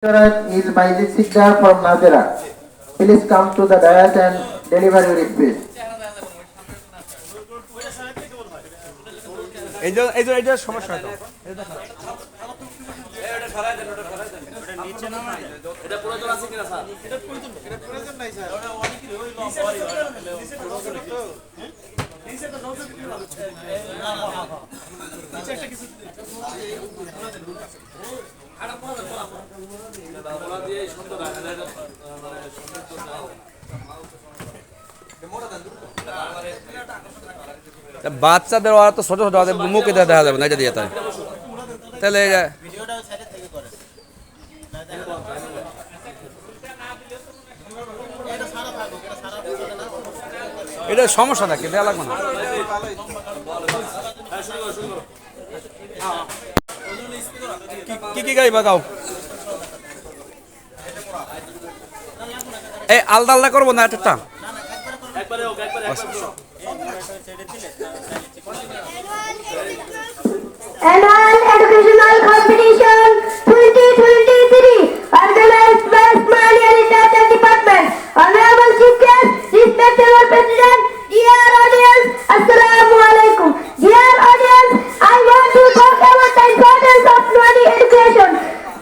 Is Majid Sikdar from Nazira. Please come to the dais and deliver your speech. এইটা সমস্যা তো এটা প্রয়োজন আছে কিনা স্যার এটা প্রয়োজন নাই স্যার ওটা অনেক নিচে তো নিচে তো নোট নিচে একটা কিছু আড়া বলা দিয়ে সুন্দর মানে সুন্দর তো দাও বাচ্চাদের ওরা তো ছোট ছোট মুখে দেখা যাবে না এটা দিয়ে তাহলে এটা সমস্যা নাকি দেওয়া লাগবে না কি কি গাইবা গাও এই আলাদা আলাদা করবো না একটা Annual Educational Competition 2023 organized by Osmania Literature Department. Honorable Chief Guest, respectable President, dear audience, Assalamu alaikum. Dear audience, I want to talk about the importance of Nouani education.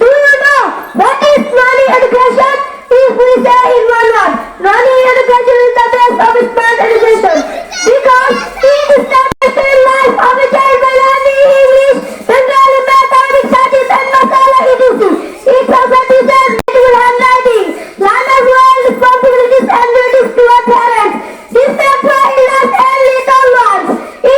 Do you know what is Nouani education? If we say in one word, Nouani education is the best of smart education because it is the best life of a child by learning English, Bengali, mathematics, science and masala etc. It also teaches reading handwriting, learners well responsibilities and duties toward parents. This makes for illness and little ones. It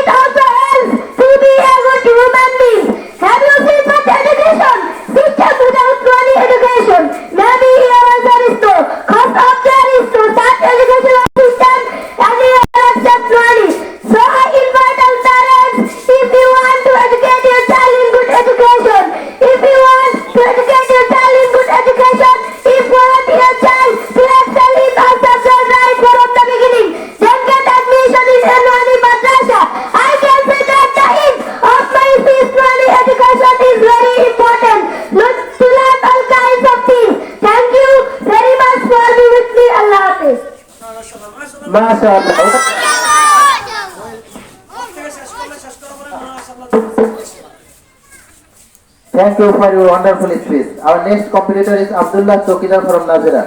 also helps to be a good human being. Have you seen such education? System without Nouani education. Maybe your answer is no. Cause of there is no such educational system anywhere except Nouani. So I invite all parents, if you want to educate your child in good education, if you want to educate your child in good education, if you want your child to excel in all subjects right from the beginning, then get admission in a Nouani madrasa. I can say that the end of my fees Nouani education is very important. Look to learn all kinds of things. Thank you very much for being with me. Allah Hafiz. MashaAllah. Thank you for your wonderful speech. Our next competitor is Abdullah Chokidar from Nazira.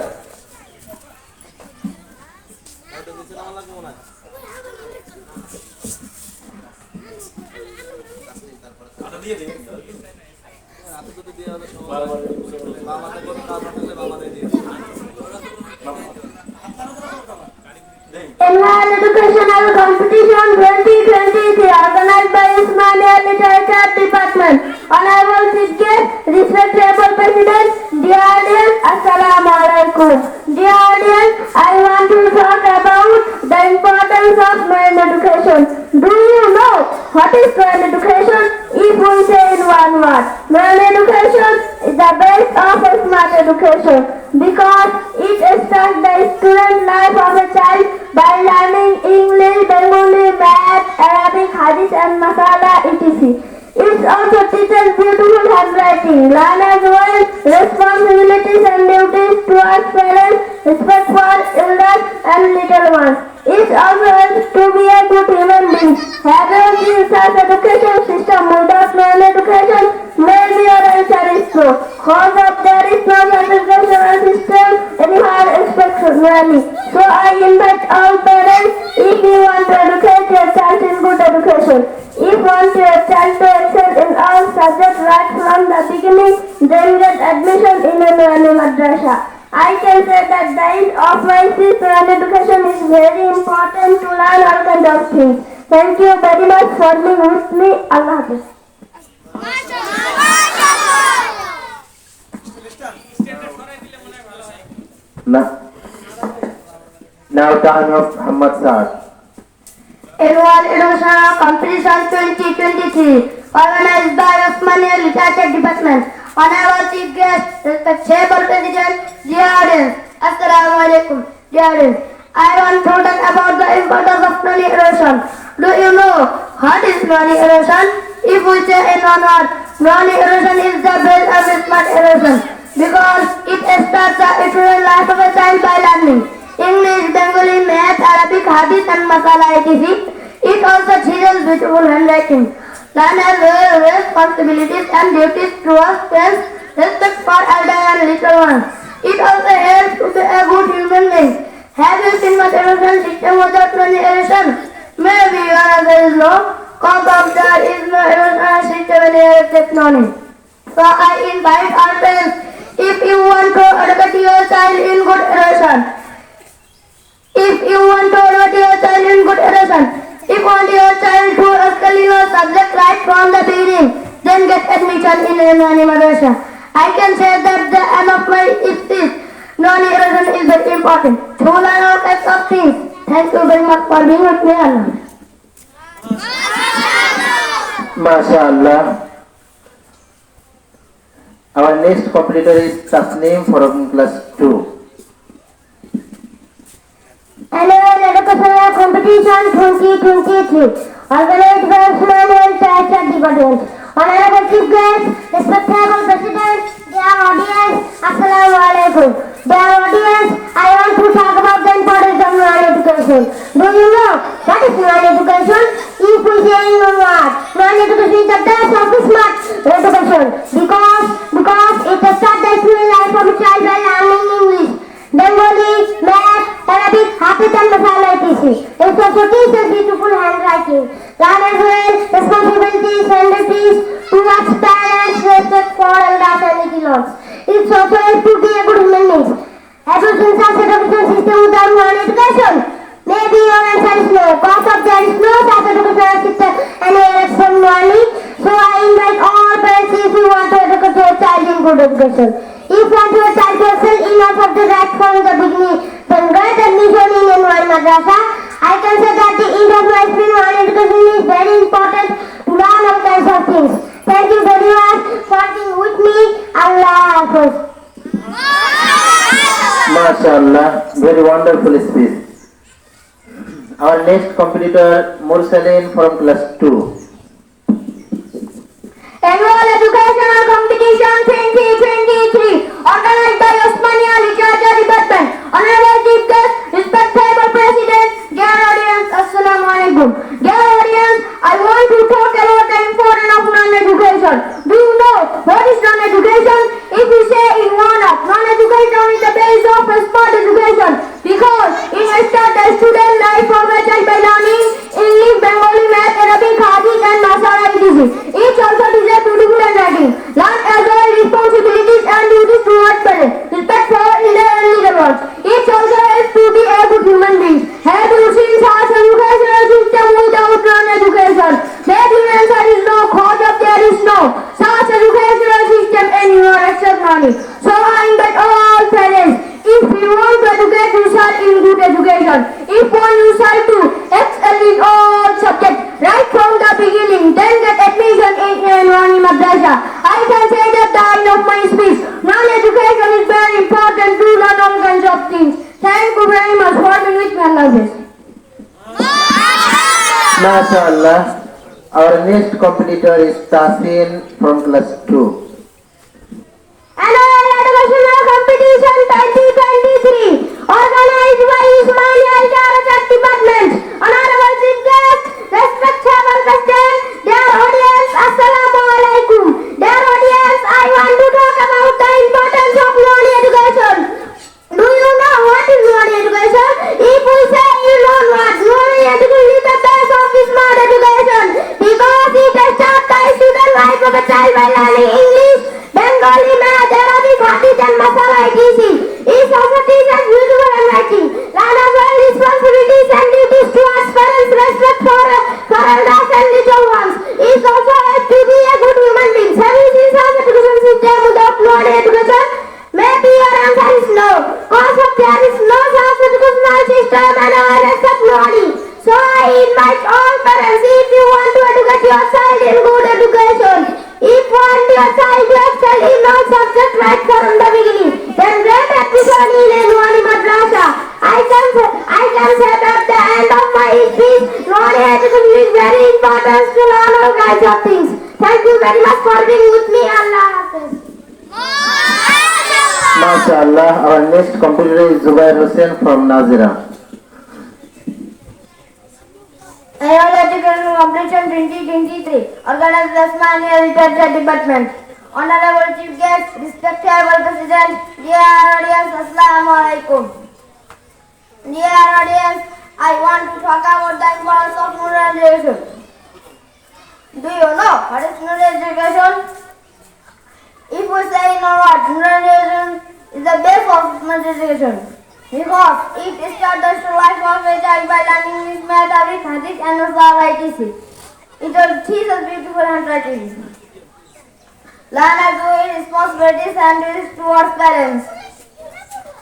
Annual Educational Competition 2023 organized by Osmania Literature Department. Honorable Chief Guest, respectable President, dear audience, Assalamu alaikum. Dear audience, I want to talk about the importance of Nouani education. Do you know what is Nouani education? If we say in one word, Nouani education is the best of smart education because it starts the student life of a child by learning English, Bengali, math, Arabic, Hadith and masala etc. It also teaches beautiful handwriting, learners well responsibilities and duties towards parents, respect for elders and little ones. It also helps to be a good human being. Having seen such education system without Nouani education, maybe your answer is no. Cause of there is no such educational system anywhere except Nouani. So I invite all parents, if you want to educate your child in good education, if you want your child to excel in all subjects right from the beginning, then get admission in a Nouani madrasa. I can say that the end of my fifth Nouani education is very important to learn all kinds of things. Thank you very much for being with me. Allah Hafiz. Now time of Muhammad Saad. Annual Educational Competition 2023 organized by Osmania Literature Department. Honorable Chief Guest, respectable President, dear audience, Assalamu alaikum. Dear audience, I want to talk about the importance of Nouani education. Do you know what is Nouani education? If we say in one word, Nouani education is the best of smart education because it starts the eternal life of a child by learning English, Bengali, Math, Arabic, Hadith and Masala etc. It also chisels beautiful handwriting. Learners have responsibilities and duties towards parents, respect for elder and little ones. It also helps to be a good human being. Have you seen much erosion system without many erosion? Maybe your answer is no, cause there is no erosion system in your technology. So I invite our parents, if you want to educate your child in good erosion, if you want to educate your child in good erosion, if you want your child to study your subject right from the beginning, then get admission in Nani Madrasa. I can say that the end of my speech, Nani erosion is very important. To learn all types of things. Thank you very much for being with me, Allah. MashaAllah. Our next competitor is Tasneem from class 2. Annual Educational Competition 2023, organized by Usmania Teacher Department. Honorable Chief Guest, respectable President, dear audience, Assalamu Alaikum. Dear audience, I want to talk about the importance of non-education. Do you know what is non-education? If we say in one word, non-education is the best of smart education because it starts the school life of a child by learning English, Bengali, Math, Arabic, Hadith and Masala etc. It also teaches beautiful handwriting. Learners have responsibilities and duties towards parents, respect for elders and little ones. It also helps to be a good human being. Have you seen such education system without non-education? Maybe your answer is no, cause of there is no such education system anywhere except learning. So I invite all parents if you want to educate your child in good education. If you want your child to excel in all subjects right from the beginning, then get admission in Nani Madrasa. I can say that the end of my speech on education is very important to learn all kinds of things. Thank you very much for being with me. Allah Hafiz. MashaAllah. Very wonderful speech. Our next competitor, Mursaleen from class 2. Annual Educational Competition 2023, organized by Usmania Literature Department. Honorable Chief Guest, respectable President, dear audience, Assalamu Alaikum. Dear audience, I want to talk about the importance of non-education. Do you know what is non-education? If we say in one word, non-education is the base of a smart education because it starts the student life from a child by learning English, Bengali, Math, Arabic, Hadith and Masala etc. Each also teaches beautiful handwriting. Learn as well responsibilities and duties towards parents. Respect for elder and little ones. Each also helps to be a good human being. Have you seen such educational system without non-education? Maybe your answer is no, cause of there is no such educational system anywhere except learning. So I invite all parents, if you want to educate yourself in good education, if you want yourself to excel in all subjects right from the beginning, then get admission in Nani Madrasa. I can say that the end of my speech, non-education is very important to learn all kinds of things. Thank you very much for being with me. Allah bless. MashaAllah. Our next competitor is Tasin from class 2. Annual Educational Competition 2023, organized by Usmania Literature Department. Honorable Chief Guest, respectable President, dear audience, Assalamu Alaikum. Dear audience, I want to talk about the importance of non-education. Do you know what is non-education? If we say you know what, non-education is the base of smart education because it starts the student life of a child by learning English, Bengali, Math, Arabic, Hadith and Masala etc. It also teaches beautiful handwriting. Learners have responsibilities and duties towards parents, respect for elders and little ones. It also helps to be a good human being. Have you seen such education system without non-education? Maybe your answer is no, cause of there is no such educational system anywhere except learning. So I invite all parents, if you want to educate your child in good education, if you want your child to excel in all subjects right from the beginning, then get admission in Nani Madrasa. I can say that the end of my speech, non-education is very important to learn all kinds of things. Thank you very much for being with me. Allah Hafiz. MashaAllah, our next competitor is Zubair Hussain from Nazira. Annual Education Competition 2023, organized by Osmania Literature Department. Honorable Chief Guest, respectable President, dear audience, Assalamu alaikum. Dear audience, I want to talk about the importance of rural education. Do you know what is rural education? If we say in our words, rural education is the base of human education. Because it starts the life of a child by learning English, math, arithmetic, and social etc. It will teach us beautiful handwriting. Learn as well responsibilities and duties towards parents.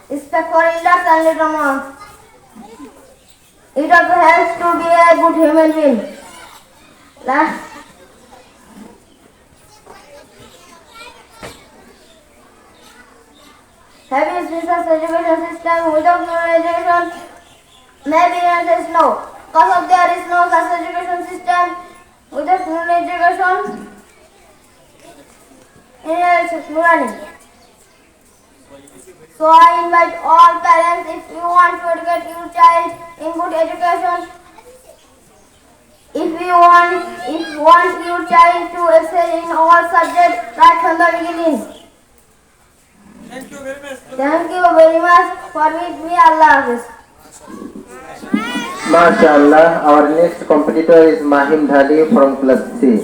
Respect for elders and little ones. It also helps to be a good human being. Having a such education system without rural education, maybe the answer is no. Because of there is no such education system without rural education, it is learning. So I invite all parents, if you want to educate your child in good education, if you want your child to excel in all subjects right from the beginning. Thank you very much. Thank you very much for with me. Allah Hafiz. MashaAllah, our next competitor is Mahim Dhali from class 3.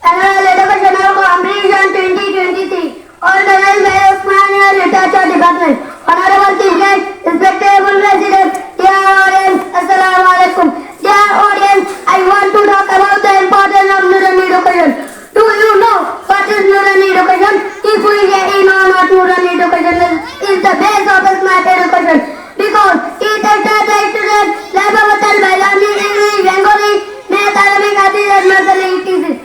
Annual Educational Competition 2023, organized by Osmania Literature Department. Honorable Chief Guest, respectable President, dear audience, Assalamu alaikum. Dear audience, I want to talk about the importance of rural education. Do you know what is rural education? If we know what rural education is the base of smart education. Because it starts the student level by learning English, Bengali, math, Arabic, Hadith, and Muslim etc.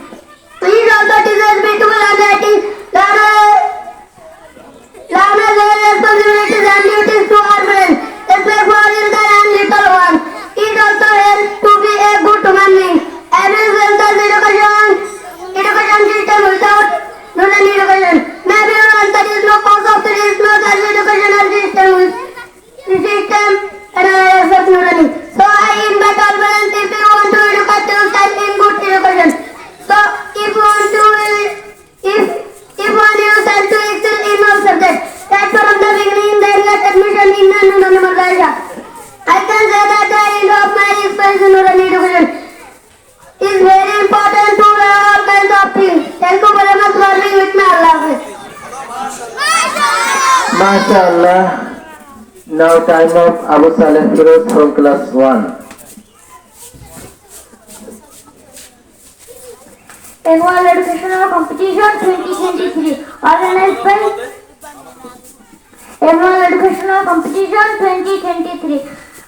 It also teaches beautiful handwriting, learners their responsibilities and duties to our parents, respect for elder and little ones. It also helps to be a good human being. Every self education system without rural education. Maybe your answer is no, cause of there is no such educational system and accept rurally. So I invite all parents, if you want to educate your child in good education. So if you want your child to excel in all subjects, right from the beginning, then get admission in the rural madrasa. I can say that the end of my experience in rural education is very important to learn all kinds of things. Thank you very much for being with me. Allah Hafiz. MashaAllah, now time of Abu Saleh Firoz from class 1. Annual Educational Competition 2023, organized by Annual Educational Competition 2023.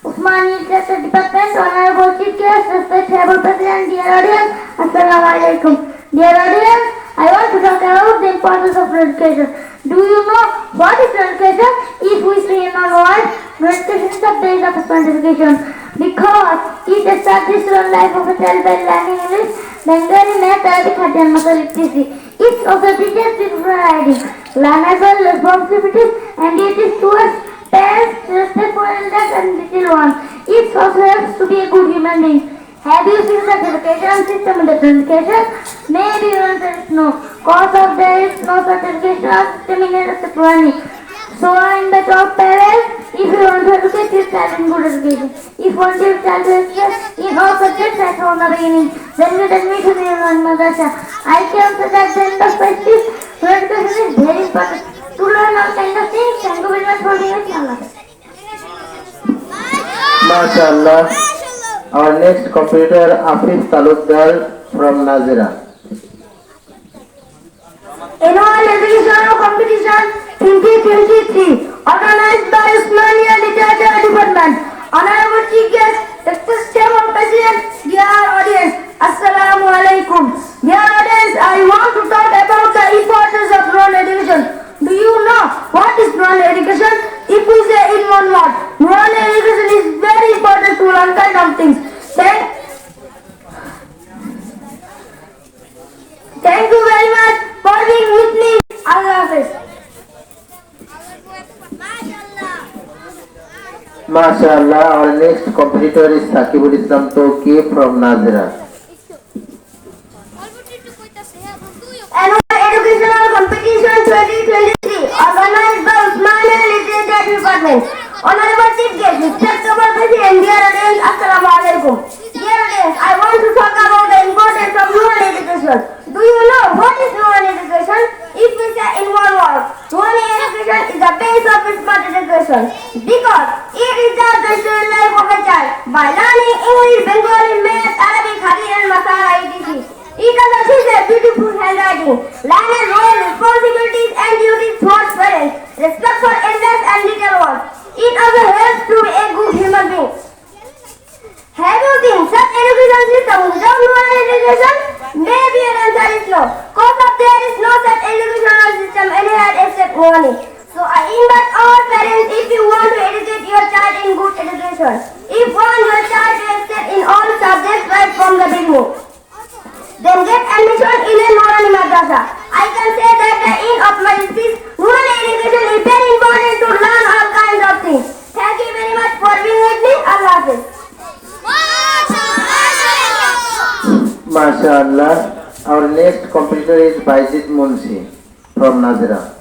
Usmania Literature Department. Honorable Chief Guest, respectable President, dear audience, Assalamu alaikum. Dear audience, I want to talk about the importance of education. Do you know what is education? If we say in our words, education is the base of education because it establishes the life of a child by learning English, Bengali, math, Arabic, Hadith, and Muslim etc. It also teaches people writing, learnable responsibilities, and it is towards parents, respect for elders and little ones. It also helps to be a good human being. Have you seen the education system in the education? Maybe your answer is no. Cause of there is no such educational system in the learning. So I invite all parents, if you want to educate your child in good education, if you want your child to excel in all subjects right from the beginning, then get admission in your madrasa. I can say that the end of practice, education is very important to learn all kinds of things. Thank you very much for being with me. MashaAllah, our next competitor Afif Talukdar from Nazira. Annual Educational Competition 2023, organized by Osmania Literature Department. Honorable Chief Guest, respectable President, dear audience, Assalamu alaikum. Dear audience, I want to talk about the importance of rural education. Do you know what is rural education? If we say in one word, rural education is very important to learn kind of things. Thank you very much for being with me. MashaAllah, our next competitor is Sakibul Islam Toki from Nazira. Annual Educational Competition 2023 organized by Usmania Literature Department. Honorable Chief Guest, Respectable President, dear audience, Assalamu alaikum. Dear audience, I want to talk about the importance of rural education. Do you know what is rural education? If we say in one word, rural education is the base of smart education because it is the basic life of a child. By learning English, Bengali, Math, Arabic, Hadith and Masala, etc. It also teaches a beautiful handwriting, learn role, responsibilities and duties towards parents, respect for elders and little ones. It also helps to be a good human being. Have you seen such education system without rural education? Maybe your answer is no. Cause of there is no such educational system anywhere except only. So I invite all parents if you want to educate your child in good education. If you want your child to excel in all subjects right from the beginning, then get admission in a Nurani Madrasa. I can say that the end of my speech, rural education is very important to learn all kinds of things. Thank you very much for being with me. Allah Hafiz. MashaAllah, our next competitor is Baizid Munshi from Nazira.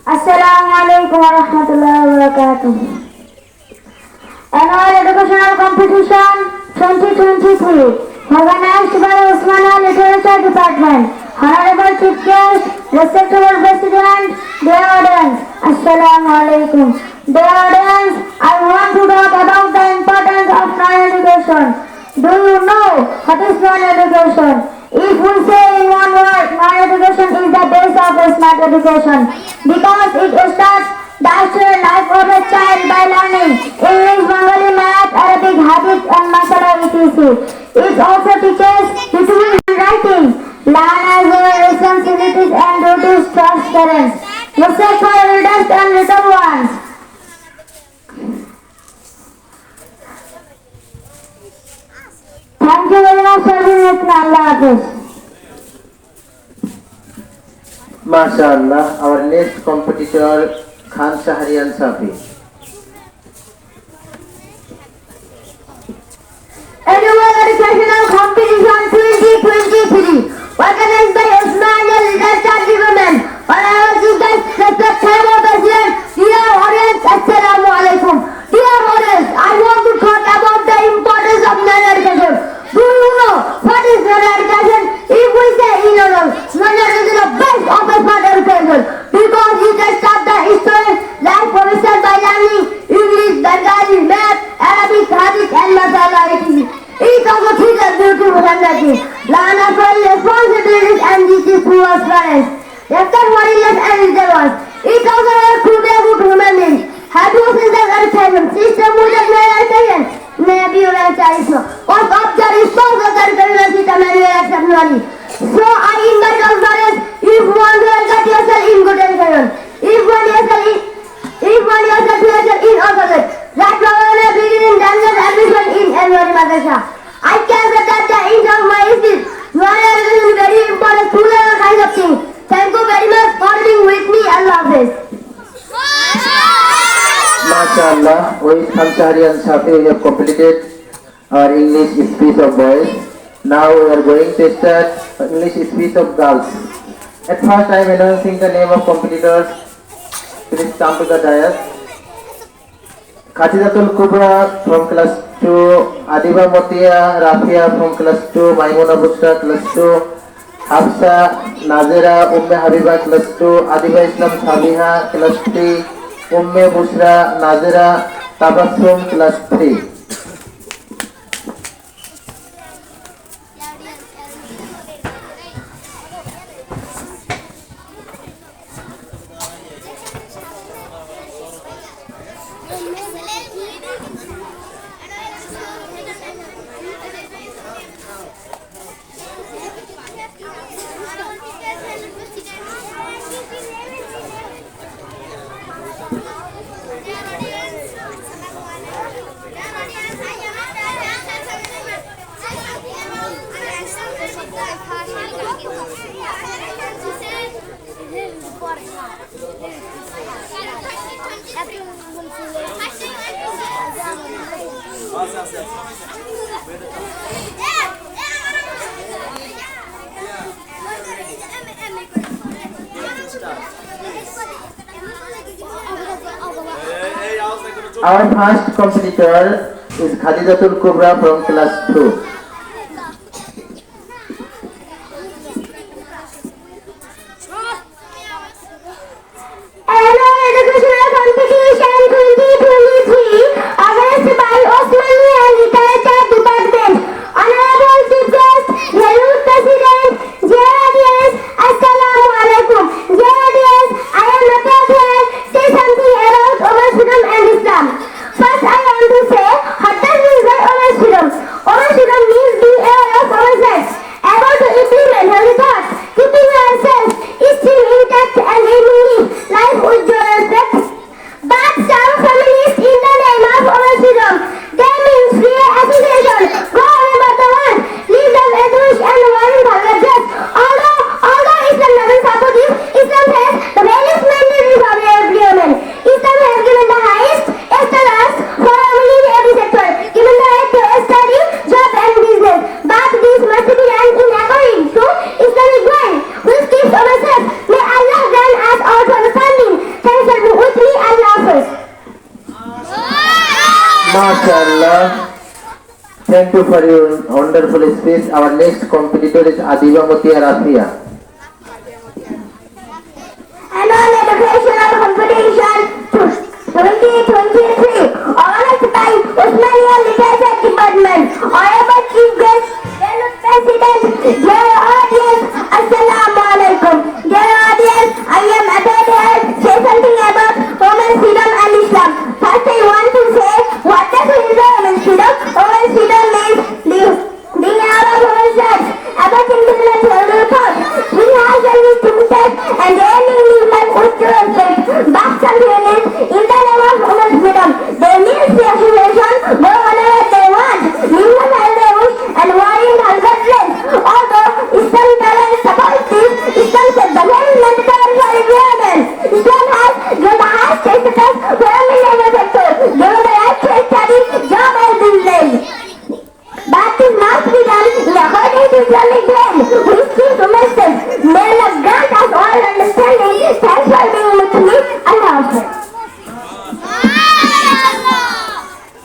Assalamu alaikum wa rahmatullahi wa barakatuh. Annual Educational Competition 2023 organized by Usmania Literature Department. Honorable Chief Guest, Respectable President, dear audience, Assalamu alaikum. Dear audience, I want to talk about the importance of non-education. Do you know what is non-education? If we say in one word, non-education is the base of a smart education because it starts the actual life of a child by learning English, Bengali, Math, Arabic, Hadith and Masala, etc. It also teaches beautiful handwriting, learn responsibilities and duties towards parents, respect for elders and little ones. Thank you very much for being with me. Allah Hafiz. MashaAllah, our next competitor Khan Shahriyan Safi. Annual Educational Competition 2023 organized by Usmania Literature Department. Honorable Chief Guest, Respectable President, dear audience, Assalamu alaikum. Dear audience, I want to talk about the importance of non-education. Do you know what is non-education? If we say in order, non-education is the best of a smart education because it starts the history, life profession by learning English, Bengali, Math, Arabic, Hadith and Masala, etc. It also teaches beautiful handwriting, learn as well responsibilities and duties towards parents, respect for elders and little ones. It also helps to be a good human being. Have you seen the education system with a great education? Maybe your answer is no. Cause of the response of the education system anywhere except only. So I invite all parents if you want to educate yourself in good education. If you want yourself to excel in all subjects, right from the beginning, then get admission in Nurani Madrasa. I can say that the end of my speech, Nurani education is very important to learn all kinds of things. Thank you very much for being with me. Allah Hafiz. MashaAllah, with Khan Shahriyan Safi we have completed our English speech of boys. Now we are going to start English speech of girls. At first I am announcing the name of competitors. Please come to the dais. Khadijatul Kubra from class 2, Adiba Motia Rafia from class 2, Maimuna Bushra class 2, Hafsa Nazira Umme Habiba class 2, Adiba Islam Sabiha class 3, Umme Bushra Nazira Tabassum class 3. আছে আছে Our first competitor is Khadijatul Kubra from class 2. Annual Educational Competition 2023 organized by Osmania Literature Department. Honorable Chief Guest, Valued President, dear audience, Assalamu alaikum. Dear audience, I am Natat here to say something about Omar Sidam and Islam. First, I want to say, what does mean by Omar Sidam? Omar Sidam means being aware of ourselves, about to implement healthy thoughts, keeping ourselves still intact and aiming life with your respect. But some feminists in the name of Omar Sidam, they mean free association, go about the world, leave them Jewish and wearing vulgar dress. Although Islam doesn't support this, Islam says the values mandatory for every woman. Islam has given the highest status for women in every sector, given the right to study, job and business. But this must be done in according to Islamic way, which keeps ourselves. May Allah grant us all understanding. Thanks for being with me. Allah Hafiz. MashaAllah. Thank you for your wonderful speech. Our next competitor is Adiba Motia Rafia. Annual Educational Competition 2023 organized by Osmania Literature Department. Honorable Chief Guest, Valued President, dear audience, Assalamu alaikum. Dear audience, I am Natat here to say something about Omar Sidam and Islam. First, I want to say, what does mean by Omar Sidam? Omar Sidam means being out of ourselves, about implement healthy thoughts, being ourselves limited and aiming life with your respect. But some feelings in the name of Omar Sidam, they mean the association, go whenever they want, live the hell they wish, and wearing vulgar dress. Although Islam doesn't support this, Islam says the very mandatory for every woman. Islam has given the highest status for women in every sector, given the right to study, job and business. But it must be done in according to Islamic way, which keeps ourselves. May Allah grant us all understanding. Thanks for being with me. Allah Hafiz.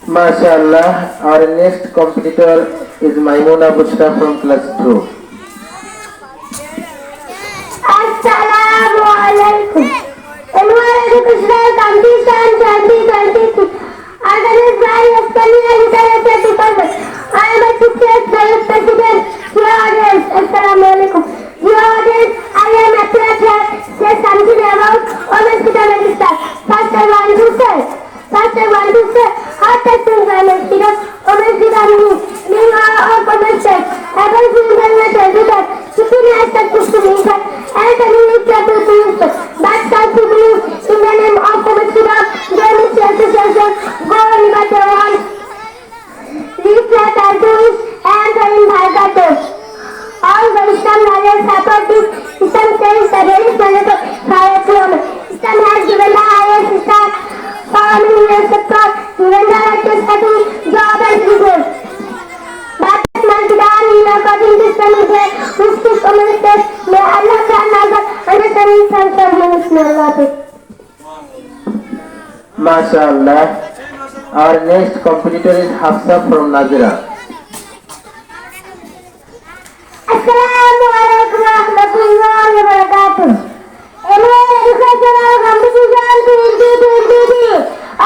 MashaAllah. Our next competitor is Maimuna Bushra from class 2. Assalamu alaikum. Annual Educational Competition 2023 organized by Osmania Literature Department. I am a teacher, Valued President, dear audience, Assalamu alaikum. Dear audience, I am Natat here to say something about Omar Sidam and Islam. First, I want to say, what does mean by Omar Sidam? Omar Sidam means being out of ourselves, able to implement healthy thoughts, keeping ourselves still intact and communicate to the But some people in the name of Omar Sidam, they mean the association, go about the world, leave the Jewish and wearing vulgar dress. Although Islam doesn't support this, Islam says the very mandatory for every woman. Islam has given the highest status for women in every sector, given the right to study, job and business. But it must be done in according to Islamic way, which keeps ourselves. May Allah grant us understanding. Thanks for being with me. Allah Hafiz. MashaAllah. Our next competitor is Hafsa from Nazira. Assalamu alaikum wa rahmatullahi wa barakatuh. Annual Educational Competition 2023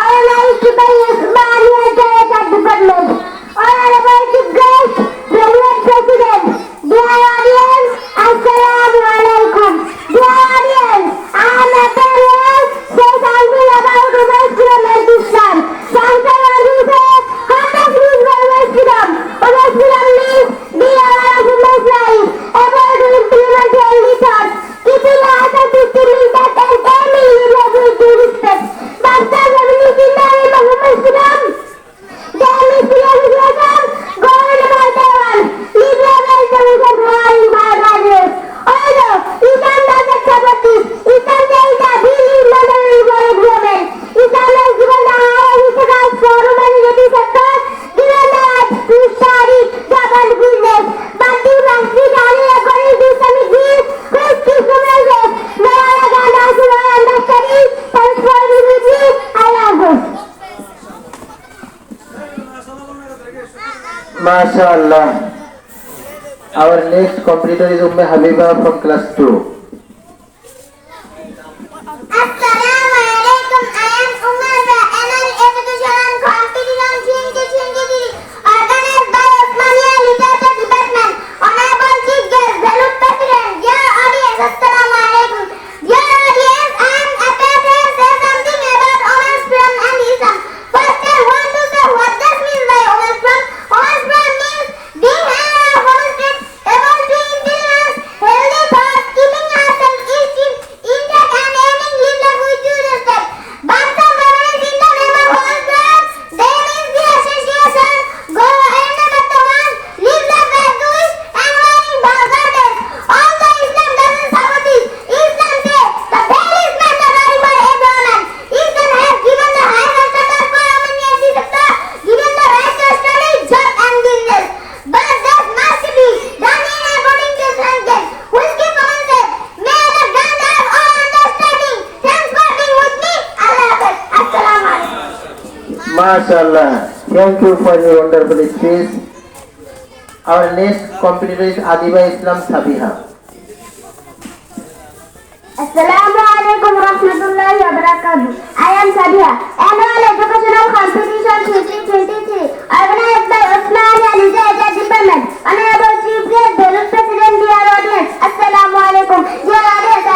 organized by Osmania Literature Department. Honorable Chief Guest, Valued President, dear audience, Assalamu alaikum. Dear audience, I am Natat here to say something about Omar Sidam and Islam. First, I want to say, what does mean by Omar Sidam? MashaAllah. Our next competitor is Umme Habiba from class 2. Assalamualaikum. I am Umar the Annual Education Competition 2023 organized by Osmania Literature Department. Honorable Chief Guest, Valued President, dear audience, Assalamualaikum. Dear audience, I am happy to say something about women's freedom and Islam. First, I want to say what this means by women's freedom. Women's freedom means being women's able to influence healthy thoughts, keeping ourselves intact and aiming live life with due respect. But some families in the name of women's freedom, they miss the association, go and about the ones, live life as they wish and wearing vulgar dress. Although Islam doesn't support this, Islam says the veil is mandatory for every woman. Islam has given the higher standard for women in the sector, given the right to study, job and business. But that must be done in according to Islamic which keep women safe. May Allah grant us all understanding. Thanks for being with me. Allah Hafiz. Assalamu alaikum. MashaAllah. Thank you for your wonderful speech. Our next competitor is Adiba Islam Sabiha. Assalamualaikum warahmatullahi wabarakatuh. I am Sabiha. Annual Educational Competition 2023 organized by Osmania Literature Department. Honorable Chief Guest, Valued President, dear audience, Assalamualaikum. Dear audience, I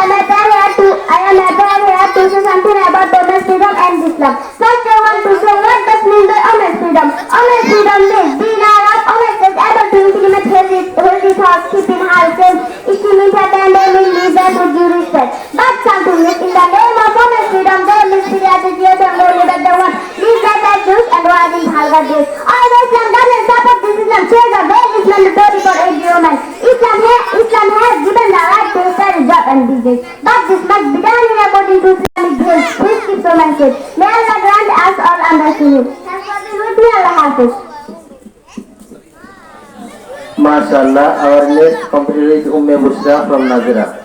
am here to say something about women's freedom and Islam. First, I want to say what does mean by women's freedom. Women's freedom means being allowed women is able to implement healthy thoughts, keeping ourselves intact and aiming live life with due respect. But something is in the name of women's freedom, they mislead association go live at the one, live life as Jews and wearing vulgar dress. Although Islam doesn't support this, Islam says the veil is mandatory for every woman. Islam has given the right to study, job and business. But this must be done in according to Islamic rules, which keeps women safe. May Allah grant us all understanding. Thanks for being with me. Allah Hafiz. MashaAllah. Our next competitor is Umme Bushra from Nazira.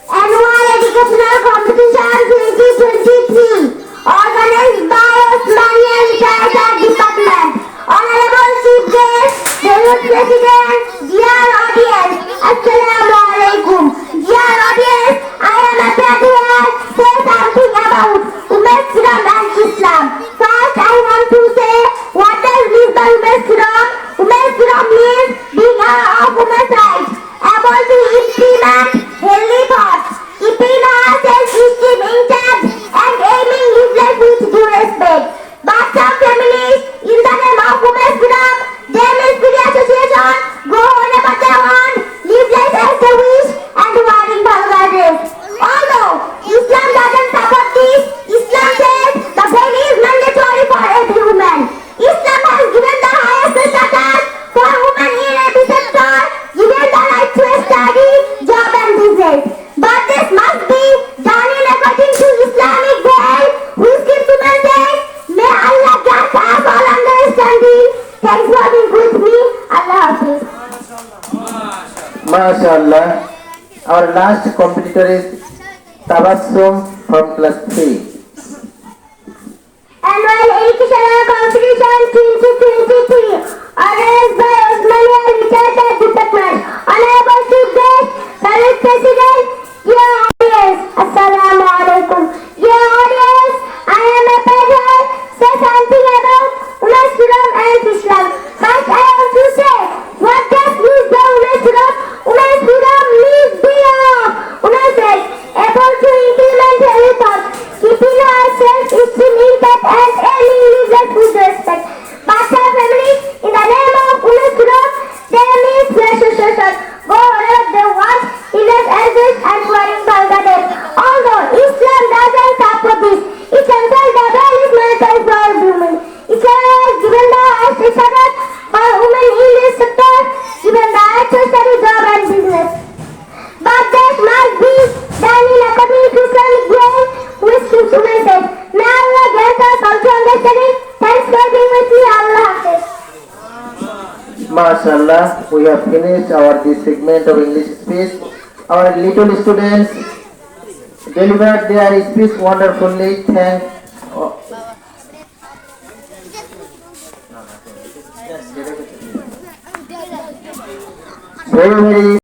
Annual Educational Competition 2023 organized by Osmania Literature Department. Honorable Chief Guest, Valued President, dear audience, Assalamualaikum. Dear audience, I am happy to say something about women's freedom and Islam. First, I want to say what does this by women's freedom? Women's freedom means being of women's rights, able to implement healthy thoughts, keeping ourselves intact and aiming live life with due respect. But some families, in the name of women's freedom, they miss the association, go whenever they want, live life as they wish, and wearing vulgar dress. Although Islam doesn't support this, Islam says the veil is mandatory for every woman. Islam has given the highest status for women in every sector, given the right to study, job and business. But this must be done in according to Islamic way, which keeps women safe. May Allah grant us all understanding. Thanks for being with me. Allah Hafiz. MashaAllah. Our last competitor is Tabassum from class 3. Annual Educational Competition 2023 organized by Osmania Literature Department. Honorable Chief Guest, Valued President, dear audience, Assalamualaikum. Dear audience, I am a patriot. Say something about women's freedom and Islam. First, I want to say what does mean by women's freedom? Women's freedom means being women's rights, able to implement healthy thoughts, keeping ourselves intact and aiming live life with respect. But some families, in the name of women's freedom, they miss the association, go wherever they want, live as wish and wearing vulgar dress. Although Islam doesn't support this, Islam says the veil is mandatory for every woman. Islam has given the highest standard for women in this sector, given the right to study, job and business. But that must be done in according to Islamic way, which keeps women safe. May Allah grant us also understanding. Thanks for being with me. Allah Hafiz. MashaAllah. We have finished this segment of English speech. Our little students delivered their speech wonderfully. Thank. Very